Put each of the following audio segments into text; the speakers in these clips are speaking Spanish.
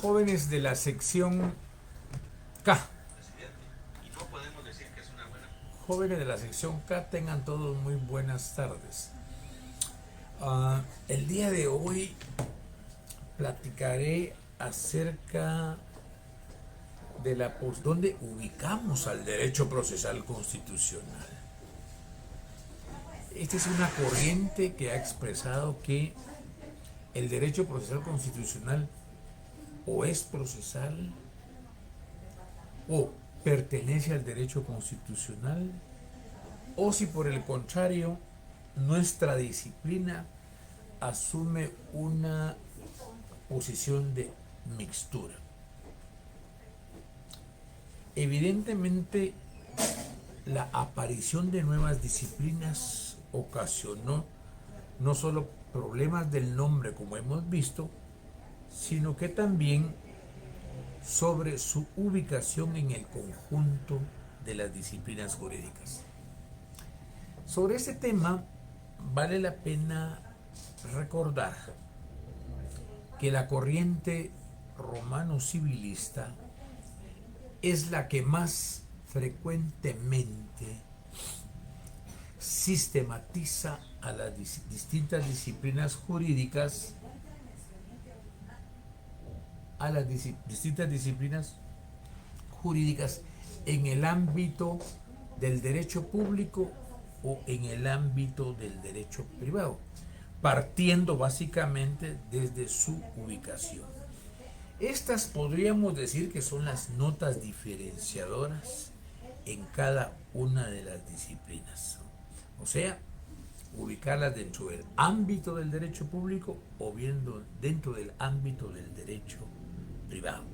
Jóvenes de la sección K. Jóvenes de la sección K, tengan todos muy buenas tardes. El día de hoy platicaré acerca de dónde ubicamos al derecho procesal constitucional. Esta es una corriente que ha expresado que el derecho procesal constitucional o es procesal o pertenece al derecho constitucional, o si por el contrario nuestra disciplina asume una posición de mixtura. Evidentemente, la aparición de nuevas disciplinas ocasionó no solo problemas del nombre, como hemos visto, sino que también sobre su ubicación en el conjunto de las disciplinas jurídicas. Sobre este tema vale la pena recordar que la corriente romano-civilista es la que más frecuentemente sistematiza a las distintas disciplinas jurídicas, en el ámbito del derecho público o en el ámbito del derecho privado, partiendo básicamente desde su ubicación. Estas podríamos decir que son las notas diferenciadoras en cada una de las disciplinas, o sea, ubicarlas dentro del ámbito del derecho público o bien dentro del ámbito del derecho privado.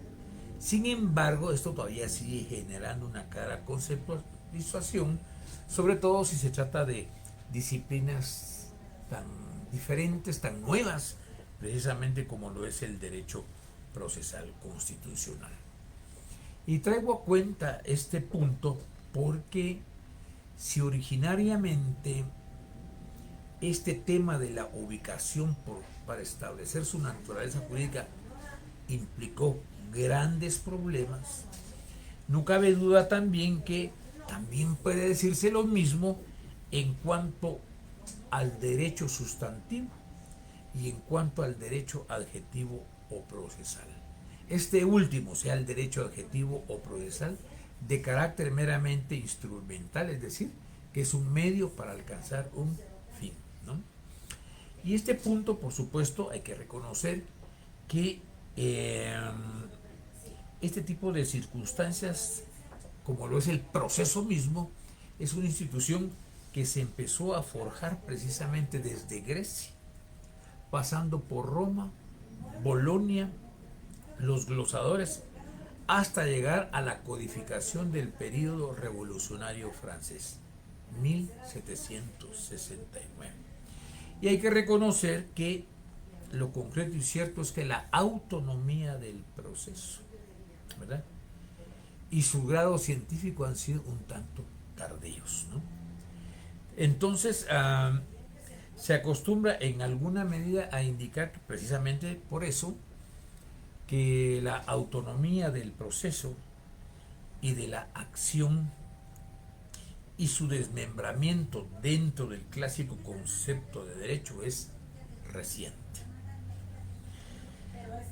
Sin embargo, esto todavía sigue generando una clara conceptualización, sobre todo si se trata de disciplinas tan diferentes, tan nuevas, precisamente como lo es el derecho procesal constitucional. Y traigo a cuenta este punto porque si originariamente este tema de la ubicación para establecer su naturaleza jurídica implicó grandes problemas, no cabe duda también que también puede decirse lo mismo en cuanto al derecho sustantivo y en cuanto al derecho adjetivo o procesal. Este último, sea el derecho adjetivo o procesal, de carácter meramente instrumental, es decir, que es un medio para alcanzar un fin, ¿no? Y este punto, por supuesto, hay que reconocer que este tipo de circunstancias, como lo es el proceso mismo, es una institución que se empezó a forjar precisamente desde Grecia, pasando por Roma, Bolonia, los glosadores, hasta llegar a la codificación del período revolucionario francés, 1769. Y hay que reconocer que lo concreto y cierto es que la autonomía del proceso, ¿verdad?, y su grado científico han sido un tanto tardíos, ¿no? Entonces, se acostumbra en alguna medida a indicar que precisamente por eso que la autonomía del proceso y de la acción y su desmembramiento dentro del clásico concepto de derecho es reciente.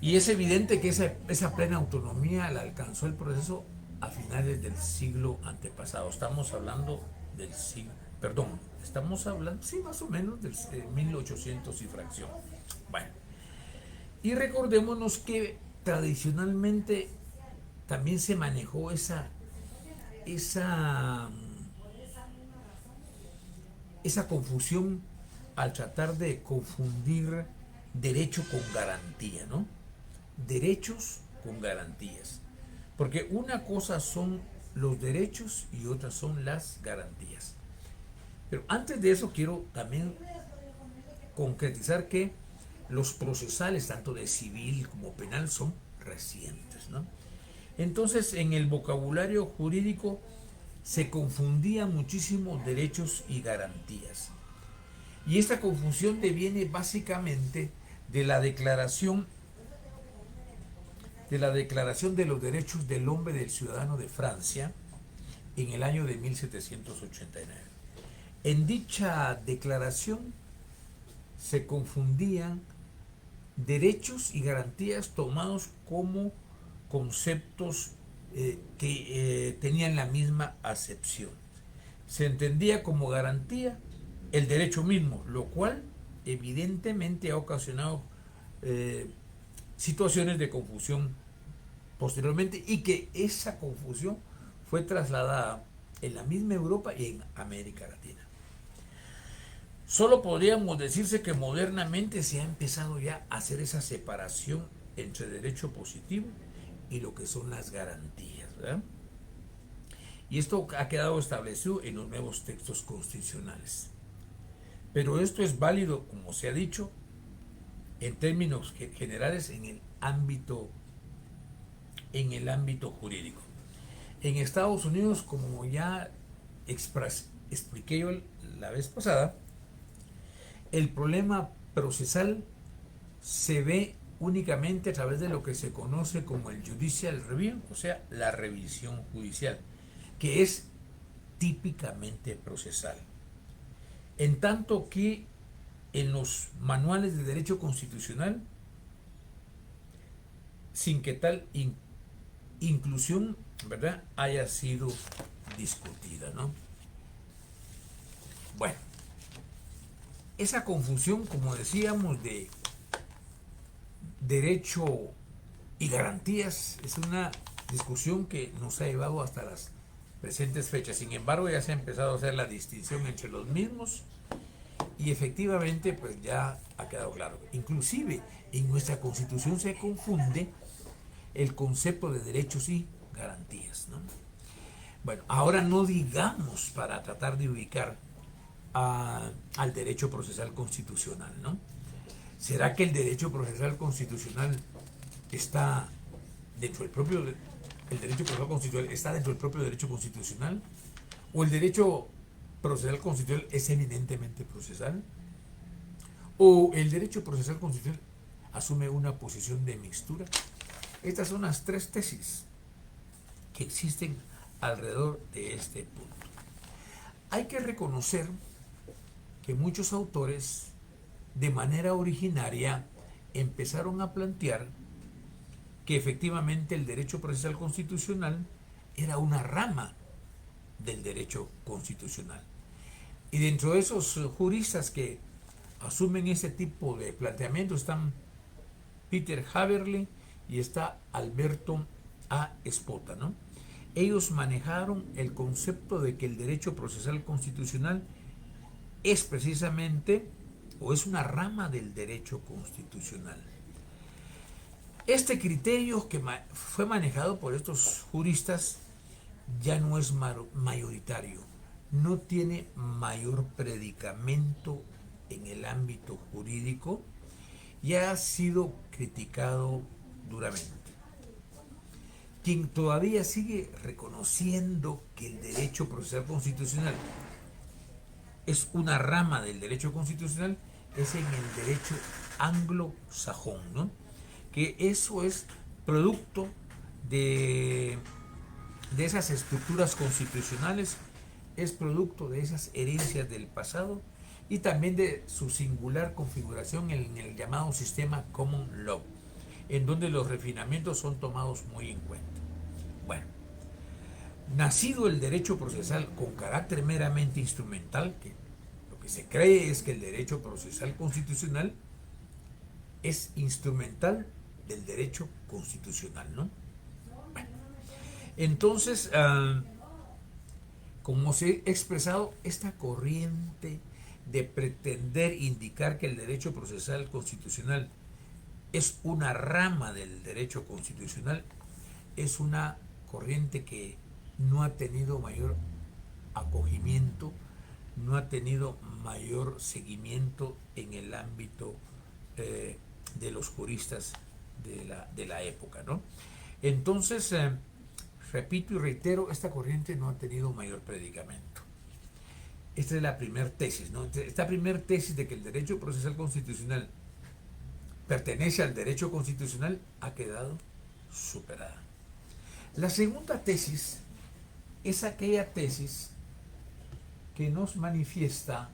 Y es evidente que esa plena autonomía la alcanzó el proceso a finales del siglo antepasado. Estamos hablando del siglo, sí, más o menos del 1800 y fracción. Bueno, y recordémonos que tradicionalmente también se manejó esa confusión al tratar de confundir derecho con garantía, ¿no? Derechos con garantías. Porque una cosa son los derechos y otra son las garantías. Pero antes de eso quiero también concretizar que los procesales, tanto de civil como penal, son recientes, ¿no? Entonces, en el vocabulario jurídico se confundían muchísimo derechos y garantías. Y esta confusión deviene básicamente de la declaración de la Declaración de los Derechos del Hombre y del Ciudadano de Francia en el año de 1789. En dicha declaración se confundían derechos y garantías tomados como conceptos que tenían la misma acepción. Se entendía como garantía el derecho mismo, lo cual evidentemente ha ocasionado situaciones de confusión posteriormente, y que esa confusión fue trasladada en la misma Europa y en América Latina. Solo podríamos decirse que modernamente se ha empezado ya a hacer esa separación entre derecho positivo y lo que son las garantías, ¿verdad? Y esto ha quedado establecido en los nuevos textos constitucionales. Pero esto es válido, como se ha dicho, en términos generales en el ámbito jurídico. En Estados Unidos, como ya expliqué yo la vez pasada, el problema procesal se ve únicamente a través de lo que se conoce como el judicial review, o sea, la revisión judicial, que es típicamente procesal. En tanto que en los manuales de derecho constitucional, sin que tal inclusión, ¿verdad?, haya sido discutida, ¿no? Bueno, esa confusión, como decíamos, de derecho y garantías es una discusión que nos ha llevado hasta las presentes fechas. Sin embargo, ya se ha empezado a hacer la distinción entre los mismos y efectivamente pues ya ha quedado claro. Inclusive en nuestra Constitución se confunde el concepto de derechos y garantías, ¿no? Bueno, ahora no digamos para tratar de ubicar al derecho procesal constitucional, ¿no? ¿Será que el derecho procesal constitucional está dentro del propio el derecho procesal constitucional está dentro del propio derecho constitucional? ¿O el derecho procesal constitucional es eminentemente procesal? ¿O el derecho procesal constitucional asume una posición de mixtura? Estas son las tres tesis que existen alrededor de este punto. Hay que reconocer que muchos autores de manera originaria empezaron a plantear que efectivamente el derecho procesal constitucional era una rama del derecho constitucional. Y dentro de esos juristas que asumen ese tipo de planteamiento están Peter Haberle y está Alberto A. Espota, ¿no? Ellos manejaron el concepto de que el derecho procesal constitucional es precisamente o es una rama del derecho constitucional. Este criterio que fue manejado por estos juristas ya no es mayoritario, no tiene mayor predicamento en el ámbito jurídico y ha sido criticado duramente. Quien todavía sigue reconociendo que el derecho procesal constitucional es una rama del derecho constitucional es en el derecho anglosajón, ¿no? Que eso es producto de esas estructuras constitucionales, es producto de esas herencias del pasado y también de su singular configuración en el llamado sistema common law, en donde los refinamientos son tomados muy en cuenta. Bueno, nacido el derecho procesal con carácter meramente instrumental, que lo que se cree es que el derecho procesal constitucional es instrumental del derecho constitucional, ¿no? Bueno, entonces, como se ha expresado, esta corriente de pretender indicar que el derecho procesal constitucional es una rama del derecho constitucional es una corriente que no ha tenido mayor acogimiento, no ha tenido mayor seguimiento en el ámbito de los juristas de la época, ¿no? Entonces, repito y reitero, esta corriente no ha tenido mayor predicamento. Esta es la primera tesis, ¿no? Esta primera tesis de que el derecho procesal constitucional pertenece al derecho constitucional ha quedado superada. La segunda tesis es aquella tesis que nos manifiesta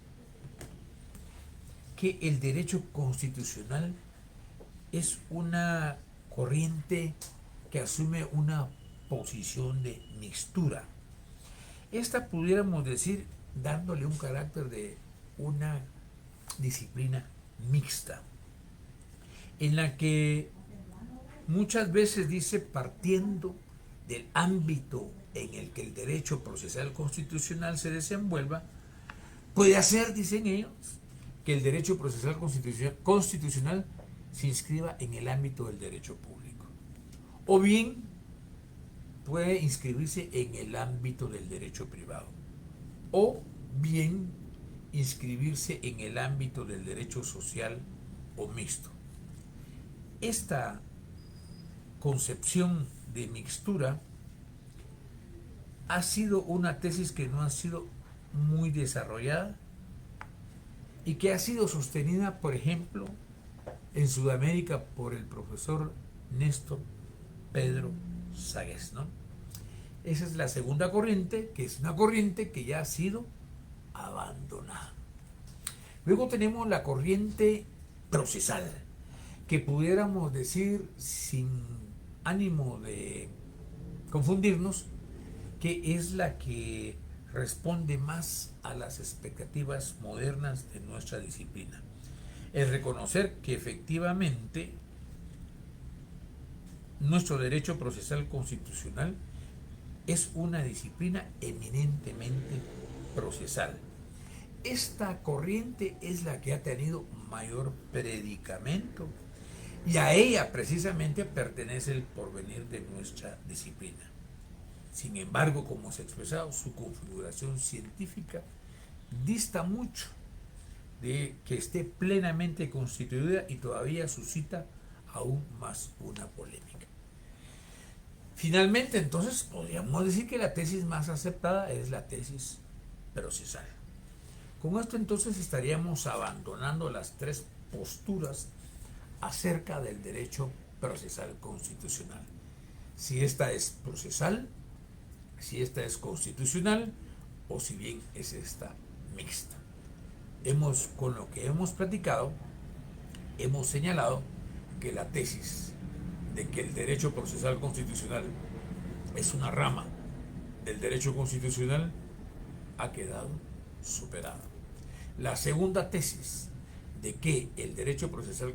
que el derecho constitucional es una corriente que asume una posición de mixtura. Esta pudiéramos decir dándole un carácter de una disciplina mixta, en la que muchas veces dice partiendo del ámbito en el que el derecho procesal constitucional se desenvuelva, puede hacer, dicen ellos, que el derecho procesal constitucional se inscriba en el ámbito del derecho público. O bien puede inscribirse en el ámbito del derecho privado. O bien inscribirse en el ámbito del derecho social o mixto. Esta concepción de mixtura ha sido una tesis que no ha sido muy desarrollada y que ha sido sostenida, por ejemplo, en Sudamérica por el profesor Néstor Pedro Ságuez, ¿no? Esa es la segunda corriente, que es una corriente que ya ha sido abandonada. Luego tenemos la corriente procesal, que pudiéramos decir, sin ánimo de confundirnos, que es la que responde más a las expectativas modernas de nuestra disciplina. Es reconocer que efectivamente nuestro derecho procesal constitucional es una disciplina eminentemente procesal. Esta corriente es la que ha tenido mayor predicamento y a ella precisamente pertenece el porvenir de nuestra disciplina. Sin embargo, como se ha expresado, su configuración científica dista mucho de que esté plenamente constituida y todavía suscita aún más una polémica. Finalmente, entonces, podríamos decir que la tesis más aceptada es la tesis procesal. Con esto, entonces, estaríamos abandonando las tres posturas acerca del derecho procesal constitucional. Si esta es procesal, si esta es constitucional o si bien es esta mixta. Con lo que hemos platicado, hemos señalado que la tesis de que el derecho procesal constitucional es una rama del derecho constitucional ha quedado superada. La segunda tesis de que el derecho procesal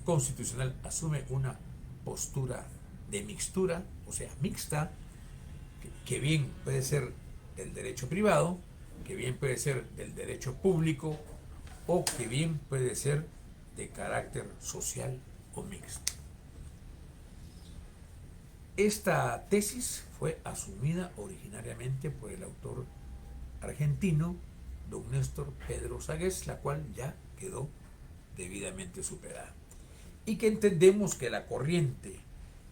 constitucional asume una postura de mixtura, o sea, mixta, que bien puede ser del derecho privado, que bien puede ser del derecho público o que bien puede ser de carácter social o mixto. Esta tesis fue asumida originariamente por el autor argentino don Néstor Pedro Ságuez, la cual ya quedó debidamente superada. Y que entendemos que la corriente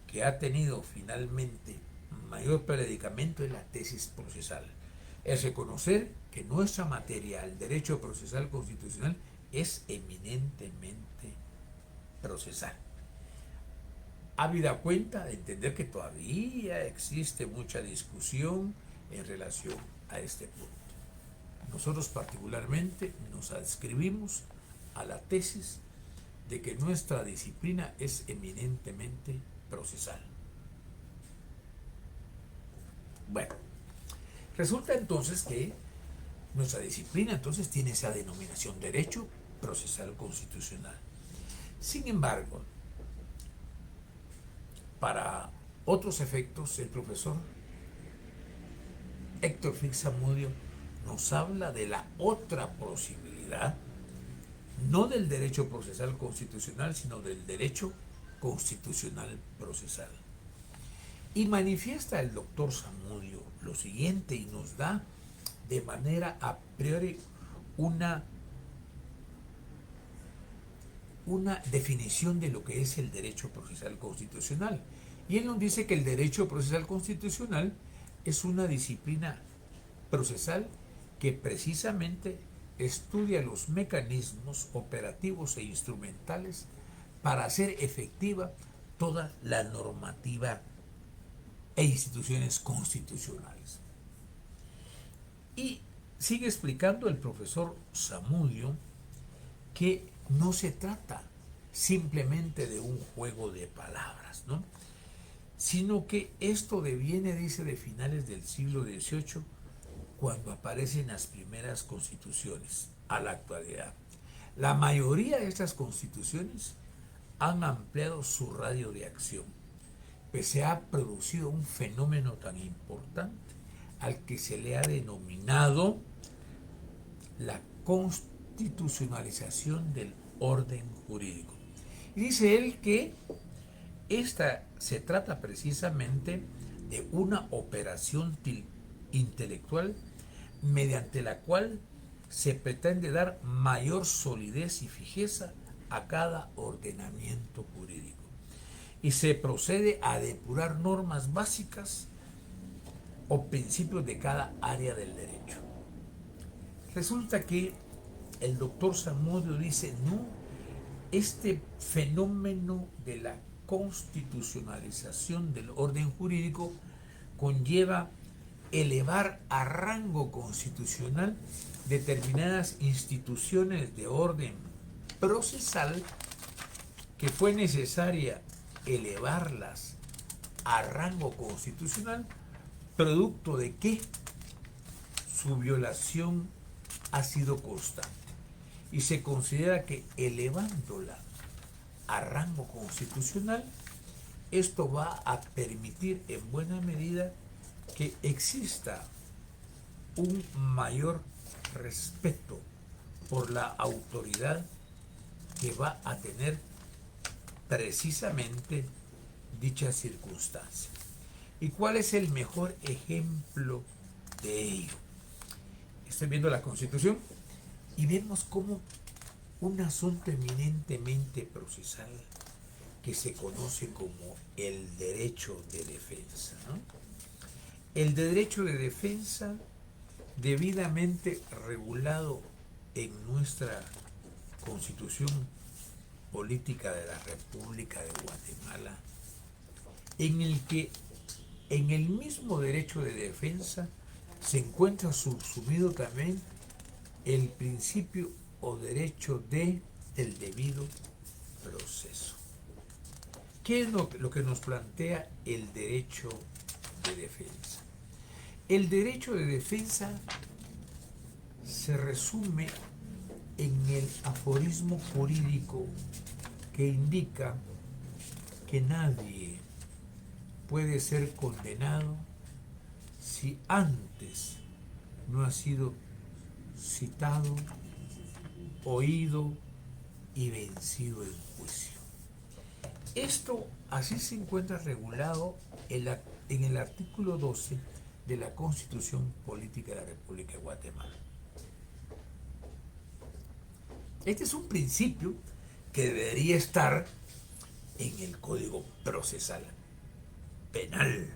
que ha tenido finalmente mayor predicamento es la tesis procesal. Es reconocer que nuestra materia, el derecho procesal constitucional, es eminentemente procesal. Habida cuenta de entender que todavía existe mucha discusión en relación a este punto. Nosotros particularmente nos adscribimos a la tesis de que nuestra disciplina es eminentemente procesal. Bueno, resulta entonces que nuestra disciplina entonces tiene esa denominación derecho procesal constitucional. Sin embargo, para otros efectos, el profesor Héctor Fix Zamudio nos habla de la otra posibilidad, no del derecho procesal constitucional, sino del derecho constitucional procesal. Y manifiesta el doctor Zamudio lo siguiente y nos da de manera a priori una definición de lo que es el derecho procesal constitucional. Y él nos dice que el derecho procesal constitucional es una disciplina procesal que precisamente estudia los mecanismos operativos e instrumentales para hacer efectiva toda la normativa e instituciones constitucionales. Y sigue explicando el profesor Zamudio que no se trata simplemente de un juego de palabras, ¿no? Sino que esto deviene, dice, de finales del siglo XVIII, cuando aparecen las primeras constituciones a la actualidad. La mayoría de estas constituciones han ampliado su radio de acción, pues se ha producido un fenómeno tan importante al que se le ha denominado la constitucionalización del orden jurídico. Y dice él que esta se trata precisamente de una operación intelectual mediante la cual se pretende dar mayor solidez y fijeza a cada ordenamiento jurídico. Y se procede a depurar normas básicas o principios de cada área del derecho. Resulta que el doctor Zamudio dice, no, este fenómeno de la constitucionalización del orden jurídico conlleva elevar a rango constitucional determinadas instituciones de orden procesal que fue necesaria elevarlas a rango constitucional, producto de que su violación ha sido constante. Y se considera que elevándola a rango constitucional, esto va a permitir en buena medida que exista un mayor respeto por la autoridad que va a tener precisamente dicha circunstancia. ¿Y cuál es el mejor ejemplo de ello? Estoy viendo la Constitución y vemos cómo un asunto eminentemente procesal que se conoce como el derecho de defensa, ¿no? El derecho de defensa debidamente regulado en nuestra Constitución Política de la República de Guatemala, en el que en el mismo derecho de defensa se encuentra subsumido también el principio o derecho del debido proceso. ¿Qué es lo que nos plantea el derecho de defensa? El derecho de defensa se resume en el aforismo jurídico que indica que nadie puede ser condenado si antes no ha sido citado, oído y vencido en juicio. Esto así se encuentra regulado en el artículo 12 de la Constitución Política de la República de Guatemala. Este es un principio que debería estar en el Código Procesal Penal,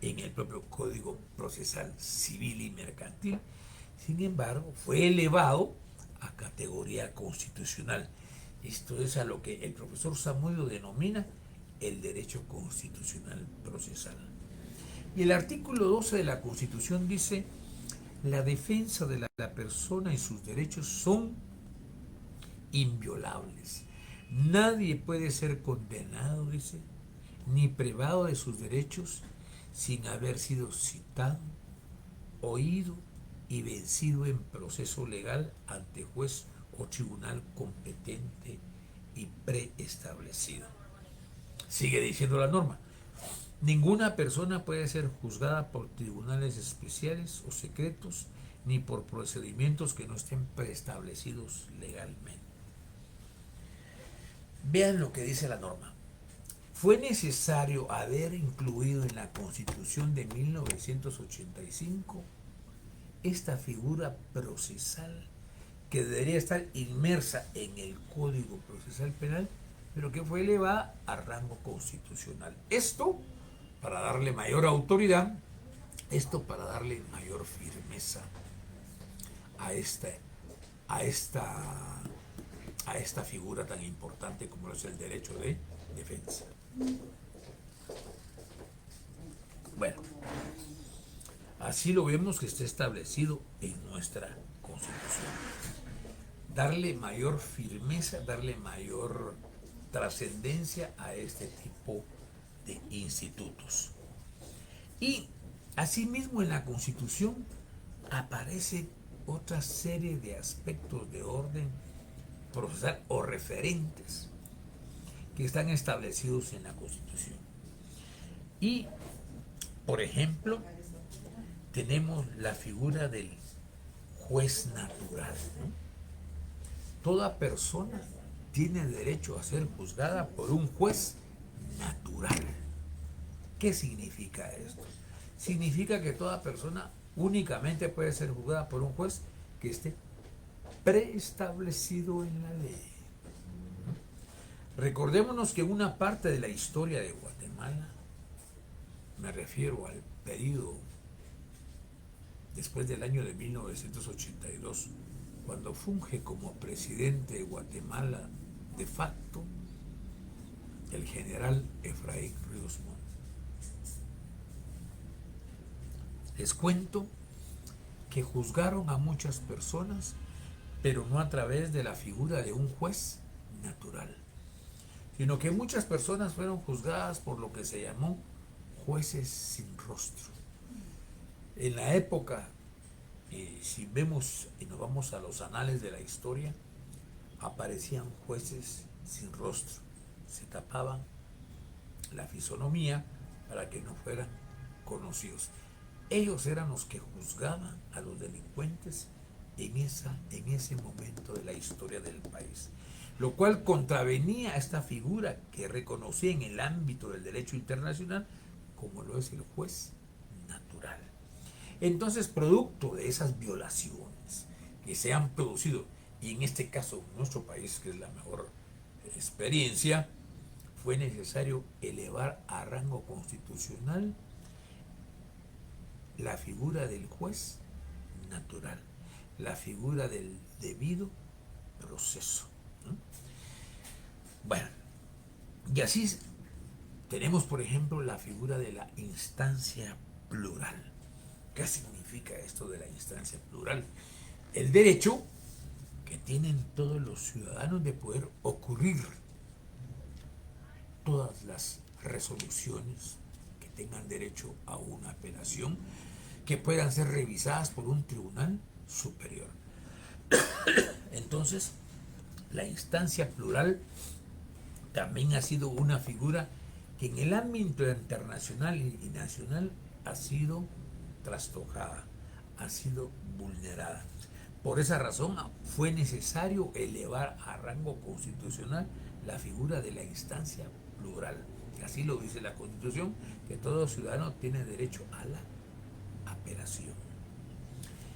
en el propio Código Procesal Civil y Mercantil. Sin embargo, fue elevado a categoría constitucional. Esto es a lo que el profesor Zamudio denomina el derecho constitucional procesal. Y el artículo 12 de la Constitución dice: la defensa de la persona y sus derechos son inviolables. Nadie puede ser condenado, dice, ni privado de sus derechos sin haber sido citado, oído y vencido en proceso legal ante juez o tribunal competente y preestablecido. Sigue diciendo la norma: ninguna persona puede ser juzgada por tribunales especiales o secretos ni por procedimientos que no estén preestablecidos legalmente. Vean lo que dice la norma. Fue necesario haber incluido en la Constitución de 1985 esta figura procesal que debería estar inmersa en el Código Procesal Penal, pero que fue elevada a rango constitucional. Esto para darle mayor autoridad, esto para darle mayor firmeza a esta figura tan importante como es el derecho de defensa. Bueno, así lo vemos que está establecido en nuestra Constitución. Darle mayor firmeza, darle mayor trascendencia a este tipo de institutos. Y asimismo en la Constitución aparece otra serie de aspectos de orden procesal o referentes que están establecidos en la Constitución. Y, por ejemplo, tenemos la figura del juez natural, ¿no? Toda persona tiene derecho a ser juzgada por un juez natural. ¿Qué significa esto? Significa que toda persona únicamente puede ser juzgada por un juez que esté preestablecido en la ley. Recordémonos que una parte de la historia de Guatemala, me refiero al periodo después del año de 1982, cuando funge como presidente de Guatemala de facto el general Efraín Ríos Montt. Les cuento que juzgaron a muchas personas, pero no a través de la figura de un juez natural, sino que muchas personas fueron juzgadas por lo que se llamó jueces sin rostro. En la época, si vemos y nos vamos a los anales de la historia, aparecían jueces sin rostro, se tapaban la fisonomía para que no fueran conocidos. Ellos eran los que juzgaban a los delincuentes en ese momento de la historia del país, lo cual contravenía a esta figura que reconocía en el ámbito del derecho internacional como lo es el juez natural. Entonces, producto de esas violaciones que se han producido, y en este caso en nuestro país, que es la mejor experiencia, fue necesario elevar a rango constitucional la figura del juez natural, la figura del debido proceso, ¿no? Bueno, y así tenemos, por ejemplo, la figura de la instancia plural. ¿Qué significa esto de la instancia plural? El derecho que tienen todos los ciudadanos de poder ocurrir todas las resoluciones que tengan derecho a una apelación, que puedan ser revisadas por un tribunal superior. Entonces, la instancia plural también ha sido una figura que en el ámbito internacional y nacional ha sido trastocada, ha sido vulnerada. Por esa razón fue necesario elevar a rango constitucional la figura de la instancia plural. Así lo dice la Constitución, que todo ciudadano tiene derecho a la apelación.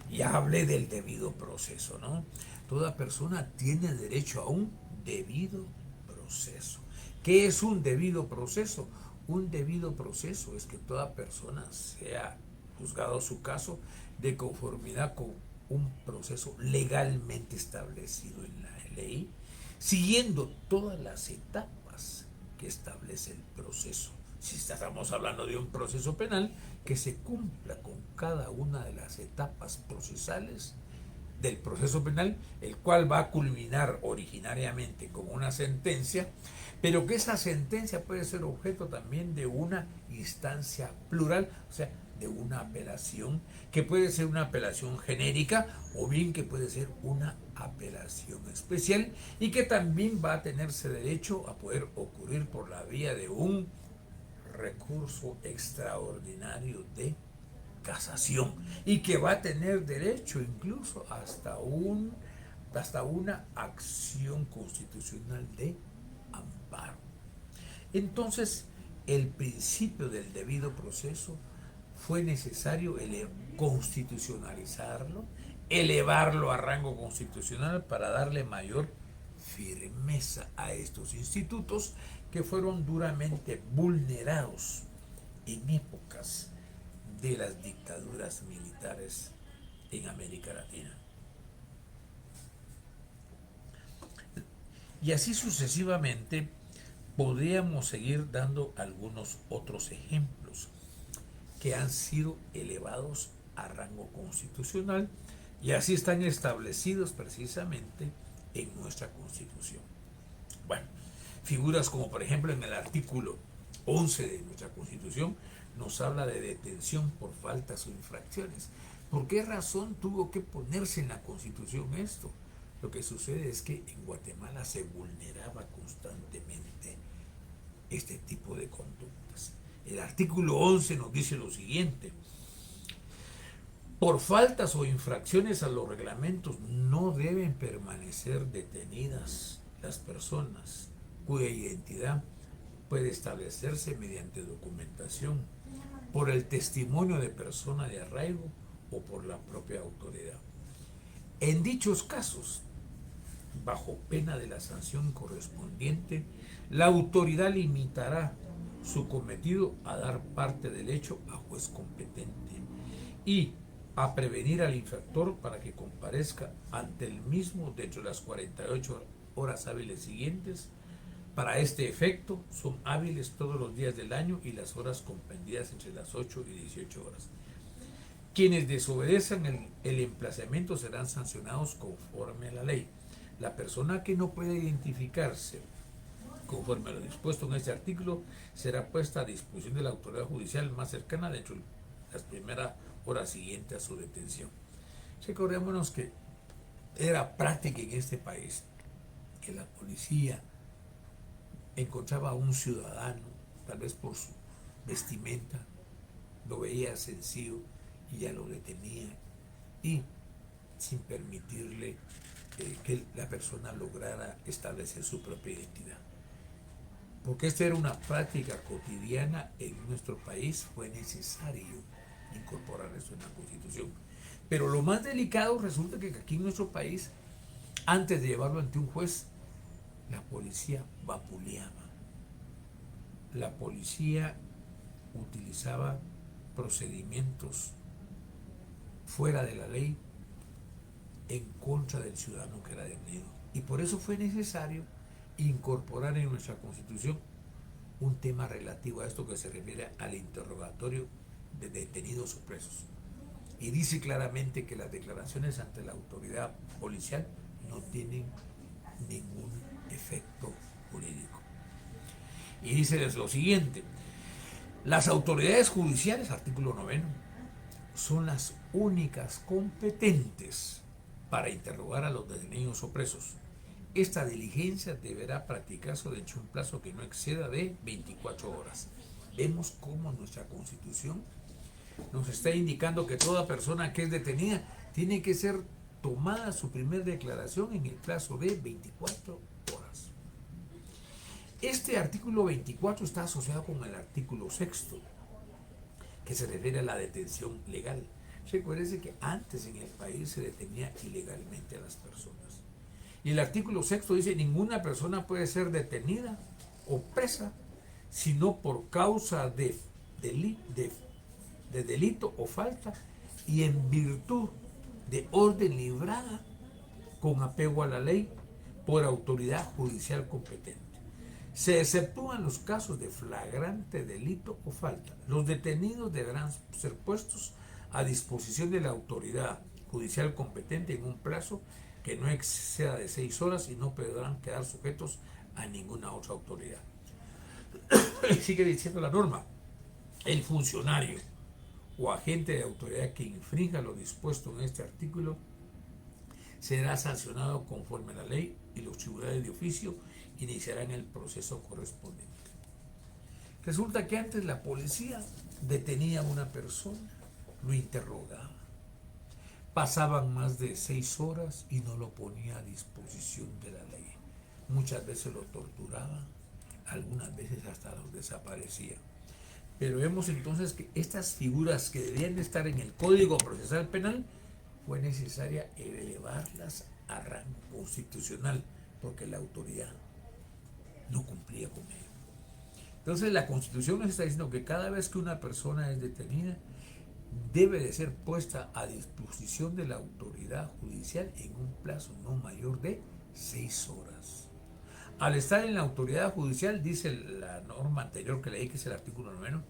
Ya hablé del debido proceso, ¿no? Toda persona tiene derecho a un debido proceso. ¿Qué es un debido proceso? Un debido proceso es que toda persona sea juzgado su caso de conformidad con un proceso legalmente establecido en la ley, siguiendo todas las etapas que establece el proceso. Si estamos hablando de un proceso penal, que se cumpla con cada una de las etapas procesales del proceso penal, el cual va a culminar originariamente con una sentencia, pero que esa sentencia puede ser objeto también de una instancia plural, o sea, de una apelación, que puede ser una apelación genérica o bien que puede ser una apelación especial, y que también va a tenerse derecho a poder ocurrir por la vía de un recurso extraordinario de casación, y que va a tener derecho incluso hasta una acción constitucional de amparo. Entonces, el principio del debido proceso fue necesario constitucionalizarlo, elevarlo a rango constitucional para darle mayor firmeza a estos institutos que fueron duramente vulnerados en épocas de las dictaduras militares en América Latina. Y así sucesivamente Podríamos seguir dando algunos otros ejemplos que han sido elevados a rango constitucional y así están establecidos precisamente en nuestra Constitución. Bueno, figuras como por ejemplo en el artículo 11 de nuestra Constitución nos habla de detención por faltas o infracciones. ¿Por qué razón tuvo que ponerse en la Constitución esto? Lo que sucede es que en Guatemala se vulneraba constantemente este tipo de conductas. El artículo 11 nos dice lo siguiente: por faltas o infracciones a los reglamentos no deben permanecer detenidas las personas cuya identidad puede establecerse mediante documentación, por el testimonio de persona de arraigo o por la propia autoridad. En dichos casos, bajo pena de la sanción correspondiente, la autoridad limitará su cometido a dar parte del hecho a juez competente y a prevenir al infractor para que comparezca ante el mismo dentro de las 48 horas hábiles siguientes. Para este efecto, son hábiles todos los días del año y las horas comprendidas entre las 8 y 18 horas. Quienes desobedezcan el emplazamiento serán sancionados conforme a la ley. La persona que no pueda identificarse conforme a lo dispuesto en este artículo será puesta a disposición de la autoridad judicial más cercana dentro de las primeras horas siguientes a su detención. Recordémonos que era práctica en este país que la policía encontraba a un ciudadano, tal vez por su vestimenta, lo veía sencillo y ya lo detenía, y sin permitirle que la persona lograra establecer su propia identidad. Porque esta era una práctica cotidiana en nuestro país, fue necesario incorporar eso en la Constitución. Pero lo más delicado resulta que aquí en nuestro país, antes de llevarlo ante un juez, la policía vapuleaba. La policía utilizaba procedimientos fuera de la ley en contra del ciudadano que era detenido. Y por eso fue necesario incorporar en nuestra Constitución un tema relativo a esto que se refiere al interrogatorio de detenidos o presos. Y dice claramente que las declaraciones ante la autoridad policial no tienen ningún efecto jurídico. Y dice lo siguiente: las autoridades judiciales, artículo 9, son las únicas competentes para interrogar a los detenidos o presos. Esta diligencia deberá practicarse dentro de un plazo que no exceda de 24 horas. Vemos cómo nuestra Constitución nos está indicando que toda persona que es detenida tiene que ser tomada su primera declaración en el plazo de 24 horas. Este artículo 24 está asociado con el artículo 6, que se refiere a la detención legal. Recuérdense que antes en el país se detenía ilegalmente a las personas. Y el artículo 6 dice: ninguna persona puede ser detenida o presa sino por causa de delito o falta y en virtud de orden librada con apego a la ley por autoridad judicial competente. Se exceptúan los casos de flagrante delito o falta. Los detenidos deberán ser puestos a disposición de la autoridad judicial competente en un plazo que no exceda de 6 horas y no podrán quedar sujetos a ninguna otra autoridad. Sigue diciendo la norma: el funcionario o agente de autoridad que infrinja lo dispuesto en este artículo será sancionado conforme a la ley y los tribunales de oficio iniciarán el proceso correspondiente. Resulta que antes la policía detenía a una persona, lo interrogaba, pasaban más de 6 horas y no lo ponía a disposición de la ley. Muchas veces lo torturaban, algunas veces hasta lo desaparecían. Pero vemos entonces que estas figuras que debían estar en el Código Procesal Penal fue necesaria elevarlas a rango constitucional porque la autoridad no cumplía con ello. Entonces la Constitución nos está diciendo que cada vez que una persona es detenida debe de ser puesta a disposición de la autoridad judicial en un plazo no mayor de 6 horas. Al estar en la autoridad judicial, dice la norma anterior que leí, que es el artículo 9,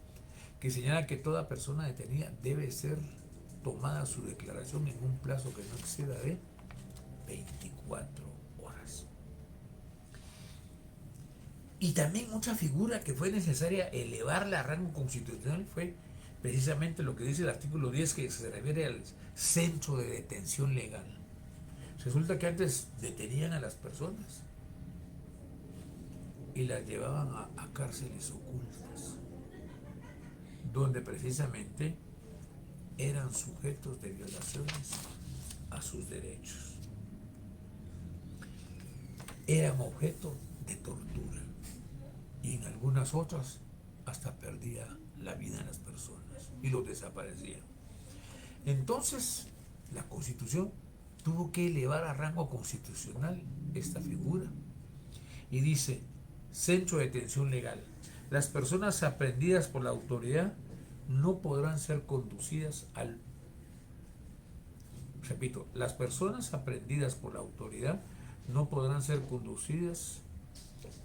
que señala que toda persona detenida debe ser tomada su declaración en un plazo que no exceda de 24 horas. Y también otra figura que fue necesaria elevarla a rango constitucional fue precisamente lo que dice el artículo 10, que se refiere al centro de detención legal. Resulta que antes detenían a las personas y las llevaban a cárceles ocultas, donde precisamente eran sujetos de violaciones a sus derechos. Eran objeto de tortura y en algunas otras hasta perdía la vida en las personas y los desaparecían. Entonces, la Constitución tuvo que elevar a rango constitucional esta figura y dice: centro de detención legal. Las personas aprehendidas por la autoridad no podrán ser conducidas al... Repito, las personas aprehendidas por la autoridad no podrán ser conducidas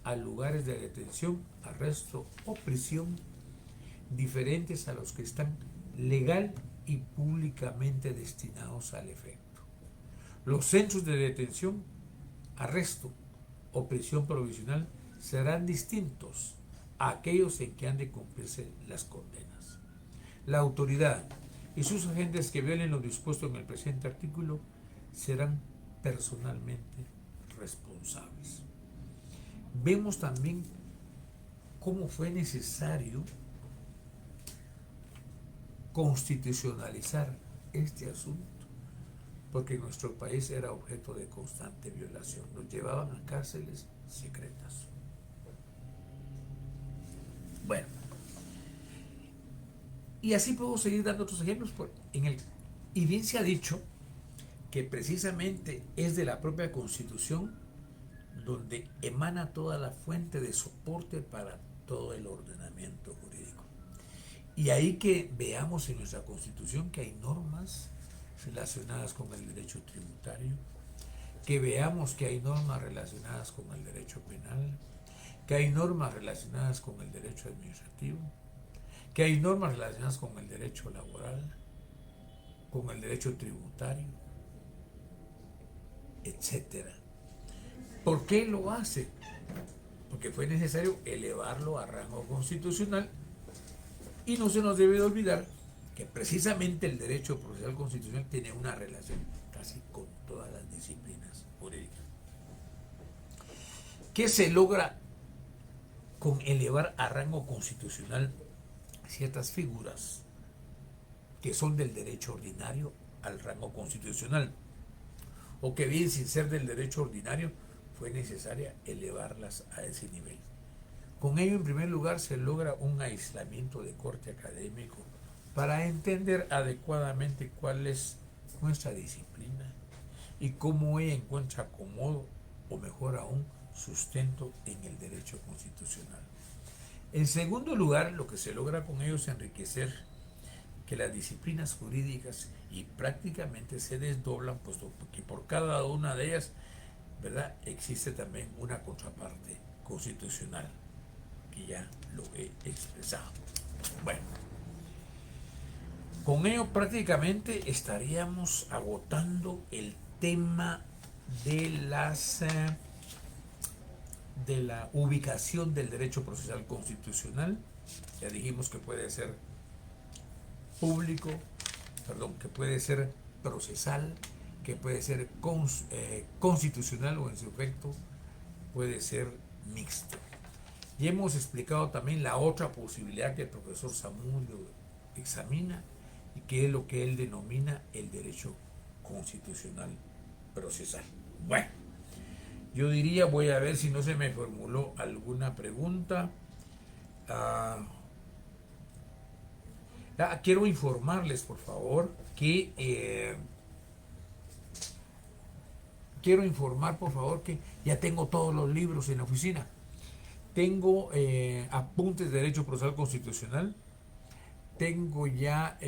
a lugares de detención, arresto o prisión diferentes a los que están legal y públicamente destinados al efecto. Los centros de detención, arresto o prisión provisional serán distintos a aquellos en que han de cumplirse las condenas. La autoridad y sus agentes que violen lo dispuesto en el presente artículo serán personalmente responsables. Vemos también cómo fue necesario constitucionalizar este asunto, porque nuestro país era objeto de constante violación. Nos llevaban a cárceles secretas. Bueno, y así puedo seguir dando otros ejemplos. Y bien se ha dicho que precisamente es de la propia Constitución donde emana toda la fuente de soporte para todo el ordenamiento jurídico. Y ahí que veamos en nuestra Constitución que hay normas relacionadas con el derecho tributario, que veamos que hay normas relacionadas con el derecho penal, que hay normas relacionadas con el derecho administrativo, que hay normas relacionadas con el derecho laboral, con el derecho tributario, etcétera. ¿Por qué lo hace? Porque fue necesario elevarlo a rango constitucional, y no se nos debe de olvidar que precisamente el derecho procesal constitucional tiene una relación casi con todas las disciplinas jurídicas. ¿Qué se logra con elevar a rango constitucional ciertas figuras que son del derecho ordinario al rango constitucional? O que bien sin ser del derecho ordinario fue necesaria elevarlas a ese nivel. Con ello, en primer lugar, se logra un aislamiento de corte académico para entender adecuadamente cuál es nuestra disciplina y cómo ella encuentra acomodo, o mejor aún, sustento en el derecho constitucional. En segundo lugar, lo que se logra con ello es enriquecer que las disciplinas jurídicas y prácticamente se desdoblan, puesto que por cada una de ellas, ¿verdad?, existe también una contraparte constitucional, que ya lo he expresado. Bueno, con ello prácticamente estaríamos agotando el tema de la ubicación del derecho procesal constitucional. Ya dijimos que puede ser que puede ser procesal, que puede ser constitucional, o en su efecto puede ser mixto. Y hemos explicado también la otra posibilidad que el profesor Zamudio examina, y que es lo que él denomina el derecho constitucional procesal. Bueno, yo diría, voy a ver si no se me formuló alguna pregunta. Quiero informarles, por favor, que ya tengo todos los libros en la oficina. Tengo apuntes de derecho procesal constitucional, tengo ya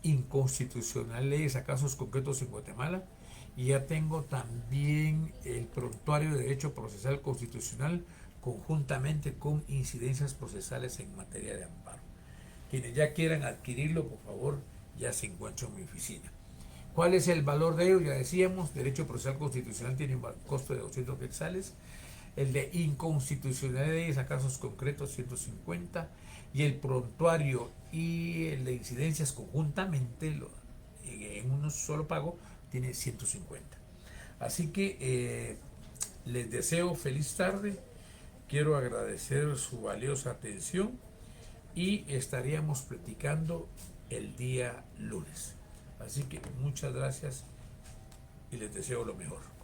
inconstitucional leyes a casos concretos en Guatemala, y ya tengo también el prontuario de Derecho Procesal Constitucional conjuntamente con incidencias procesales en materia de amparo. Quienes ya quieran adquirirlo, por favor, ya se encuentran en mi oficina. ¿Cuál es el valor de ello? Ya decíamos, Derecho Procesal Constitucional tiene un costo de 200 quetzales, el de inconstitucionalidad a casos concretos 150, y el prontuario y el de incidencias conjuntamente en un solo pago tiene 150. Así que les deseo feliz tarde, quiero agradecer su valiosa atención y estaríamos platicando el día lunes. Así que muchas gracias y les deseo lo mejor.